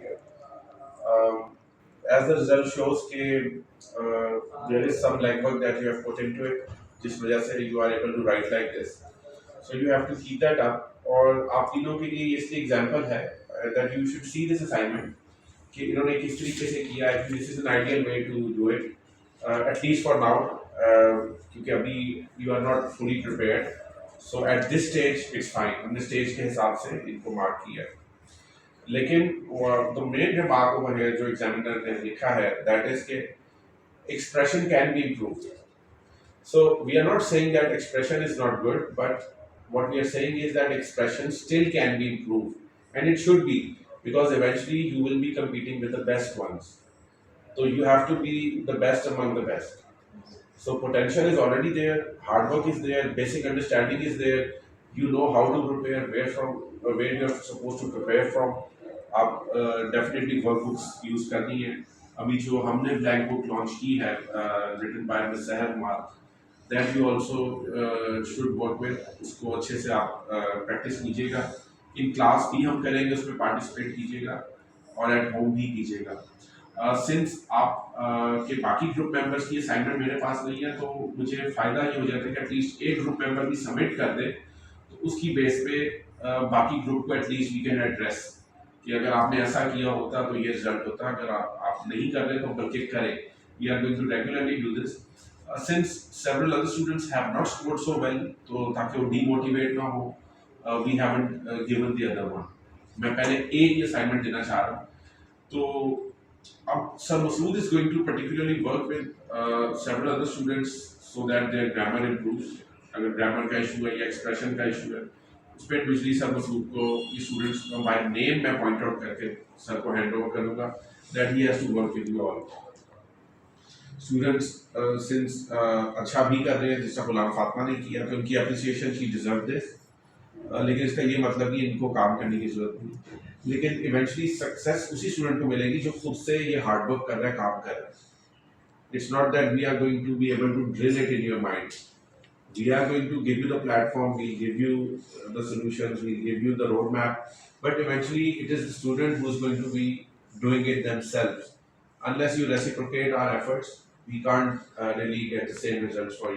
year. Um, as the result shows, there is some legwork that you have put into it, जिस वजह से you are able to write like this. So you have to keep that up. और आप तीनों के लिए इसलिए example है that you should see this assignment कि इन्होंने किस तरीके से किया है. This is an ideal way to do it, at least for now, क्योंकि अभी you are not fully prepared. So at this stage it's fine. हमने स्टेज के हिसाब से इनको मार्क किया है. लेकिन the main remark over here जो एग्जामिनर ने लिखा है दैट इज के expression can be improved. So we are not saying that expression is not good, but what we are saying is that expression still can be improved, and it should be, because eventually you will be competing with the best ones. So you have to be the best among the best. So potential is already there, hard work is there, basic understanding is there. You know how to prepare, where you are supposed to prepare from. आप definitely work books use करनी है. अभी जो हमने blank book launch की है written by miss सहर Kumar, that you also should work with. उसको अच्छे से आप प्रैक्टिस कीजिएगा. इन क्लास भी हम करेंगे, उसमें पार्टिसिपेट कीजिएगा और एट होम भी कीजिएगा. सिंस आप के बाकी ग्रुप मेंबर्स की असाइनमेंट मेरे पास नहीं है, तो मुझे फ़ायदा ये हो जाता है कि एटलीस्ट एक ग्रुप मेंबर भी सबमिट कर दे, तो उसकी बेस पे बाकी ग्रुप को एटलीस्ट वी कैन एड्रेस कि अगर आपने ऐसा किया होता तो ये रिजल्ट होता. अगर आप नहीं कर रहे तो बल्कि करें. We are going to regularly do this since several other students have not scored so well, तो ताकि वो डीमोटिवेट ना हो. We haven't given the other one. मैं पहले एक ही असाइनमेंट देना चाह रहा हूँ. तो अब sir Masood is going to particularly work with several other students so that there grammar improves. अगर ग्रामर का इशू है या एक्सप्रेशन का इशू है, उस पर बिजली सर मसूद को, ये स्टूडेंट्स को बाय नेम मैं पॉइंट आउट करके सर को हैंड ओवर करूंगा that he has to work with you all students. Since अच्छा भी कर रहे हैं, जिसका गुलाम फातिमा ने किया, तो उनकी अप्रिसिएशन शी डिजर्व दिस. लेकिन इसका ये मतलब कि इनको काम करने की जरूरत नहीं. लेकिन इवेंचुअली सक्सेस उसी स्टूडेंट को मिलेगी जो खुद से ये हार्ड वर्क कर रहा है, काम कर रहा है. It's not that we are going to be able to drill it in your mind. We are going to give you the platform, we'll give you the solutions, we'll give you the roadmap, but eventually it is the student who is going to be doing it themselves. Unless you reciprocate our efforts, we can't really get the same results for you.